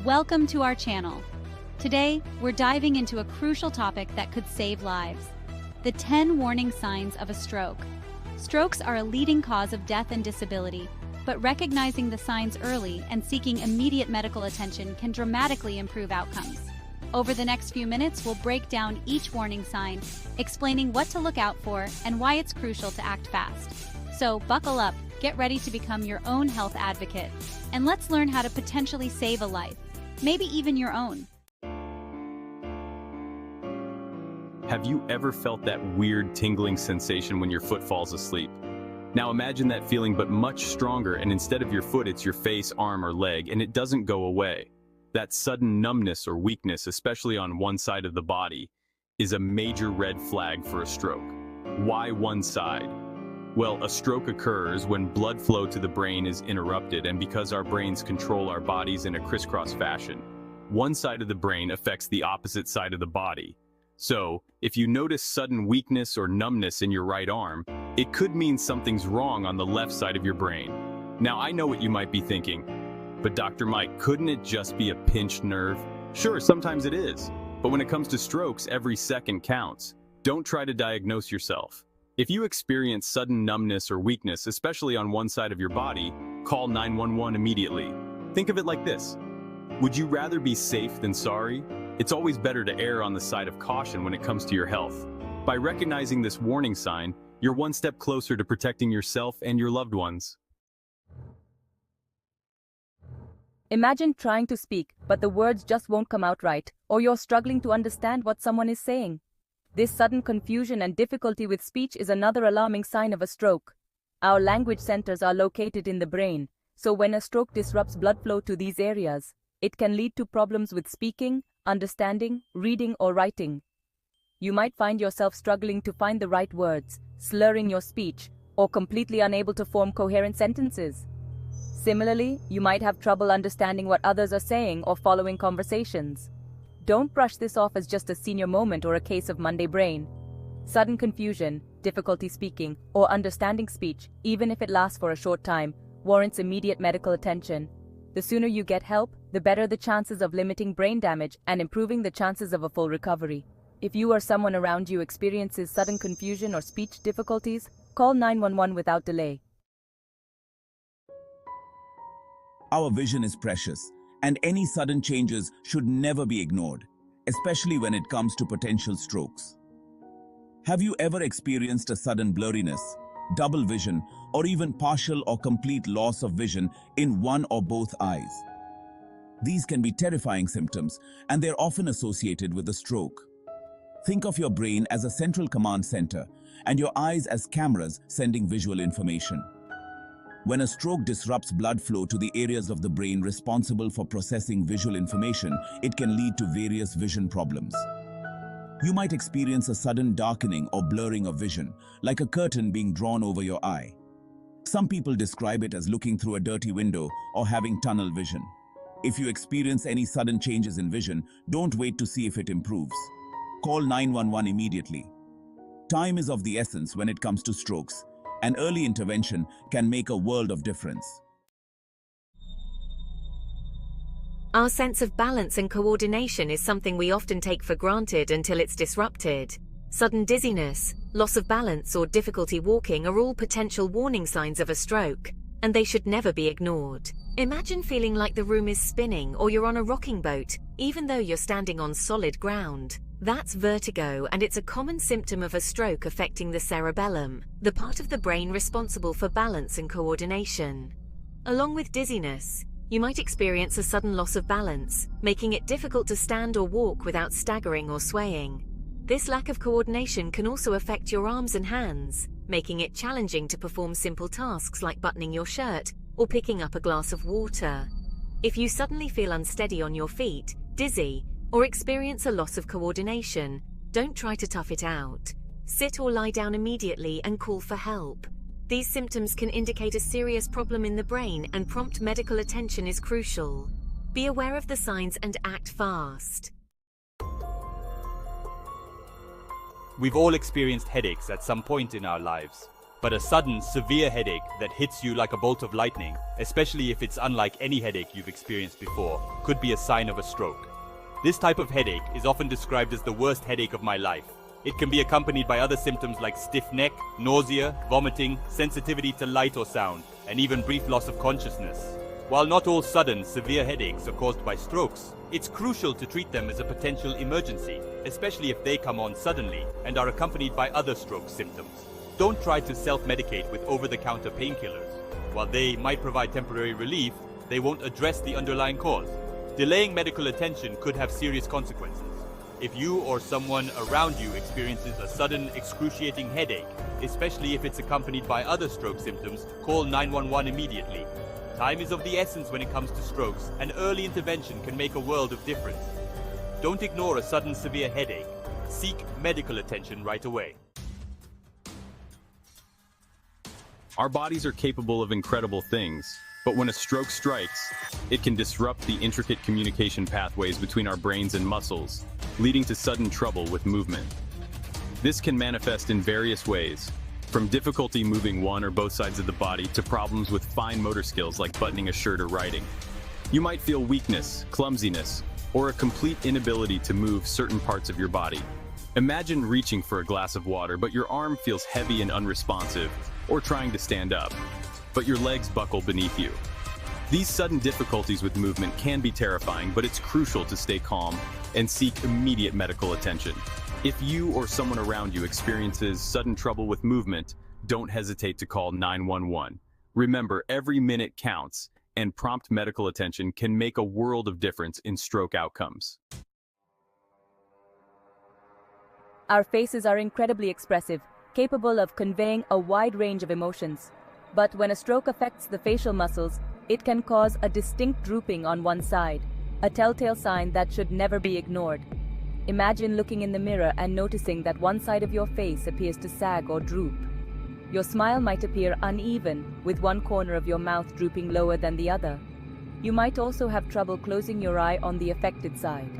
Welcome to our channel. Today, we're diving into a crucial topic that could save lives: the 10 warning signs of a stroke. Strokes are a leading cause of death and disability, but recognizing the signs early and seeking immediate medical attention can dramatically improve outcomes. Over the next few minutes, we'll break down each warning sign, explaining what to look out for and why it's crucial to act fast. So, buckle up, get ready to become your own health advocate, and let's learn how to potentially save a life, maybe even your own. Have you ever felt that weird tingling sensation when your foot falls asleep? Now imagine that feeling, but much stronger, and instead of your foot, it's your face, arm, or leg, and it doesn't go away. That sudden numbness or weakness, especially on one side of the body, is a major red flag for a stroke. Why one side? Well, a stroke occurs when blood flow to the brain is interrupted, and because our brains control our bodies in a crisscross fashion, one side of the brain affects the opposite side of the body. So, if you notice sudden weakness or numbness in your right arm, it could mean something's wrong on the left side of your brain. Now, I know what you might be thinking, but Dr. Mike, couldn't it just be a pinched nerve? Sure, sometimes it is, but when it comes to strokes, every second counts. Don't try to diagnose yourself. If you experience sudden numbness or weakness, especially on one side of your body, call 911 immediately. Think of it like this: would you rather be safe than sorry? It's always better to err on the side of caution when it comes to your health. By recognizing this warning sign, you're one step closer to protecting yourself and your loved ones. Imagine trying to speak, but the words just won't come out right, or you're struggling to understand what someone is saying. This sudden confusion and difficulty with speech is another alarming sign of a stroke. Our language centers are located in the brain, so when a stroke disrupts blood flow to these areas, it can lead to problems with speaking, understanding, reading, or writing. You might find yourself struggling to find the right words, slurring your speech, or completely unable to form coherent sentences. Similarly, you might have trouble understanding what others are saying or following conversations. Don't brush this off as just a senior moment or a case of Monday brain. Sudden confusion, difficulty speaking, or understanding speech, even if it lasts for a short time, warrants immediate medical attention. The sooner you get help, the better the chances of limiting brain damage and improving the chances of a full recovery. If you or someone around you experiences sudden confusion or speech difficulties, call 911 without delay. Our vision is precious, and any sudden changes should never be ignored, especially when it comes to potential strokes. Have you ever experienced a sudden blurriness, double vision, or even partial or complete loss of vision in one or both eyes? These can be terrifying symptoms, and they're often associated with a stroke. Think of your brain as a central command center, and your eyes as cameras sending visual information. When a stroke disrupts blood flow to the areas of the brain responsible for processing visual information, it can lead to various vision problems. You might experience a sudden darkening or blurring of vision, like a curtain being drawn over your eye. Some people describe it as looking through a dirty window or having tunnel vision. If you experience any sudden changes in vision, don't wait to see if it improves. Call 911 immediately. Time is of the essence when it comes to strokes, and early intervention can make a world of difference. Our sense of balance and coordination is something we often take for granted until it's disrupted. Sudden dizziness, loss of balance, or difficulty walking are all potential warning signs of a stroke, and they should never be ignored. Imagine feeling like the room is spinning or you're on a rocking boat, even though you're standing on solid ground. That's vertigo, and it's a common symptom of a stroke affecting the cerebellum, the part of the brain responsible for balance and coordination. Along with dizziness, you might experience a sudden loss of balance, making it difficult to stand or walk without staggering or swaying. This lack of coordination can also affect your arms and hands, making it challenging to perform simple tasks like buttoning your shirt or picking up a glass of water. If you suddenly feel unsteady on your feet, dizzy, or experience a loss of coordination, don't try to tough it out. Sit or lie down immediately and call for help. These symptoms can indicate a serious problem in the brain, and prompt medical attention is crucial. Be aware of the signs and act fast. We've all experienced headaches at some point in our lives, but a sudden, severe headache that hits you like a bolt of lightning, especially if it's unlike any headache you've experienced before, could be a sign of a stroke. This type of headache is often described as the worst headache of my life. It can be accompanied by other symptoms like stiff neck, nausea, vomiting, sensitivity to light or sound, and even brief loss of consciousness. While not all sudden, severe headaches are caused by strokes, it's crucial to treat them as a potential emergency, especially if they come on suddenly and are accompanied by other stroke symptoms. Don't try to self-medicate with over-the-counter painkillers. While they might provide temporary relief, they won't address the underlying cause. Delaying medical attention could have serious consequences. If you or someone around you experiences a sudden, excruciating headache, especially if it's accompanied by other stroke symptoms, call 911 immediately. Time is of the essence when it comes to strokes, and early intervention can make a world of difference. Don't ignore a sudden severe headache. Seek medical attention right away. Our bodies are capable of incredible things, but when a stroke strikes, it can disrupt the intricate communication pathways between our brains and muscles, leading to sudden trouble with movement. This can manifest in various ways, from difficulty moving one or both sides of the body to problems with fine motor skills like buttoning a shirt or writing. You might feel weakness, clumsiness, or a complete inability to move certain parts of your body. Imagine reaching for a glass of water, but your arm feels heavy and unresponsive, or trying to stand up, but your legs buckle beneath you. These sudden difficulties with movement can be terrifying, but it's crucial to stay calm and seek immediate medical attention. If you or someone around you experiences sudden trouble with movement, don't hesitate to call 911. Remember, every minute counts, and prompt medical attention can make a world of difference in stroke outcomes. Our faces are incredibly expressive, capable of conveying a wide range of emotions. But when a stroke affects the facial muscles, it can cause a distinct drooping on one side, a telltale sign that should never be ignored. Imagine looking in the mirror and noticing that one side of your face appears to sag or droop. Your smile might appear uneven, with one corner of your mouth drooping lower than the other. You might also have trouble closing your eye on the affected side.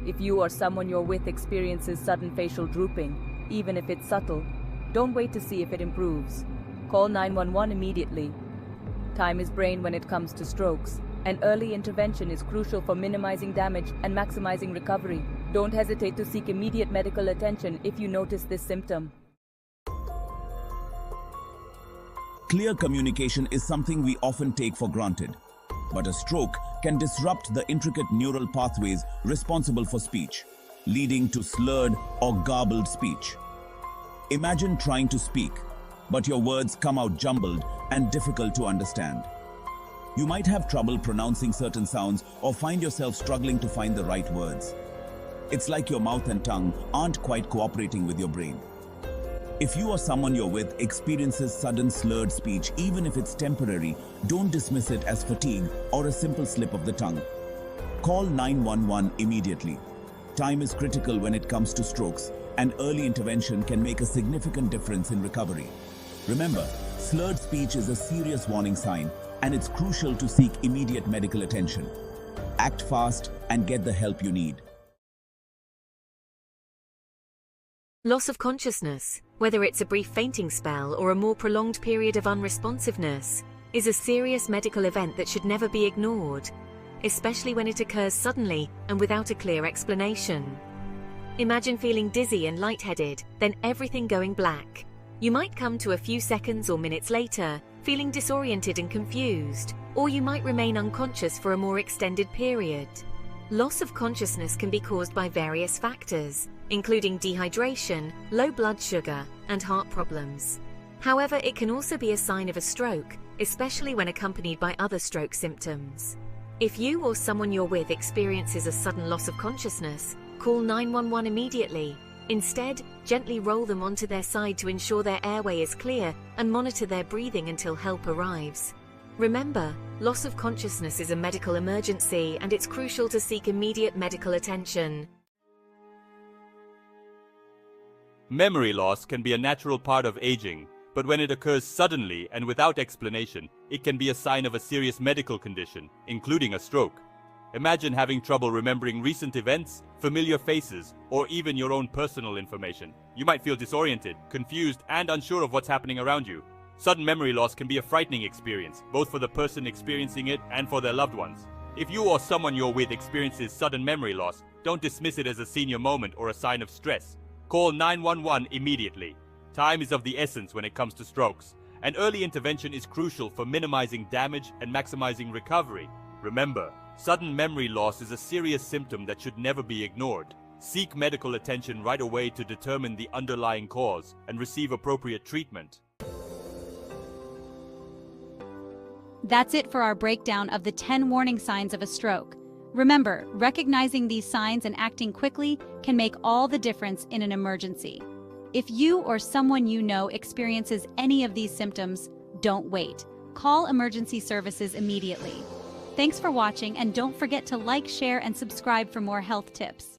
If you or someone you're with experiences sudden facial drooping, even if it's subtle, don't wait to see if it improves. Call 911 immediately. Time is brain when it comes to strokes, and early intervention is crucial for minimizing damage and maximizing recovery. Don't hesitate to seek immediate medical attention if you notice this symptom. Clear communication is something we often take for granted, but a stroke can disrupt the intricate neural pathways responsible for speech, leading to slurred or garbled speech. Imagine trying to speak, but your words come out jumbled and difficult to understand. You might have trouble pronouncing certain sounds or find yourself struggling to find the right words. It's like your mouth and tongue aren't quite cooperating with your brain. If you or someone you're with experiences sudden slurred speech, even if it's temporary, don't dismiss it as fatigue or a simple slip of the tongue. Call 911 immediately. Time is critical when it comes to strokes, and early intervention can make a significant difference in recovery. Remember, slurred speech is a serious warning sign, and it's crucial to seek immediate medical attention. Act fast and get the help you need. Loss of consciousness, whether it's a brief fainting spell or a more prolonged period of unresponsiveness, is a serious medical event that should never be ignored, especially when it occurs suddenly and without a clear explanation. Imagine feeling dizzy and lightheaded, then everything going black. You might come to a few seconds or minutes later, feeling disoriented and confused, or you might remain unconscious for a more extended period. Loss of consciousness can be caused by various factors, including dehydration, low blood sugar, and heart problems. However, it can also be a sign of a stroke, especially when accompanied by other stroke symptoms. If you or someone you're with experiences a sudden loss of consciousness, call 911 immediately. Instead, gently roll them onto their side to ensure their airway is clear and monitor their breathing until help arrives. Remember, loss of consciousness is a medical emergency and it's crucial to seek immediate medical attention. Memory loss can be a natural part of aging, but when it occurs suddenly and without explanation, it can be a sign of a serious medical condition, including a stroke. Imagine having trouble remembering recent events, familiar faces, or even your own personal information. You might feel disoriented, confused, and unsure of what's happening around you. Sudden memory loss can be a frightening experience, both for the person experiencing it and for their loved ones. If you or someone you're with experiences sudden memory loss, don't dismiss it as a senior moment or a sign of stress. Call 911 immediately. Time is of the essence when it comes to strokes, and early intervention is crucial for minimizing damage and maximizing recovery. Remember, sudden memory loss is a serious symptom that should never be ignored. Seek medical attention right away to determine the underlying cause and receive appropriate treatment. That's it for our breakdown of the 10 warning signs of a stroke. Remember, recognizing these signs and acting quickly can make all the difference in an emergency. If you or someone you know experiences any of these symptoms, don't wait. Call emergency services immediately. Thanks for watching, and don't forget to like, share, and subscribe for more health tips.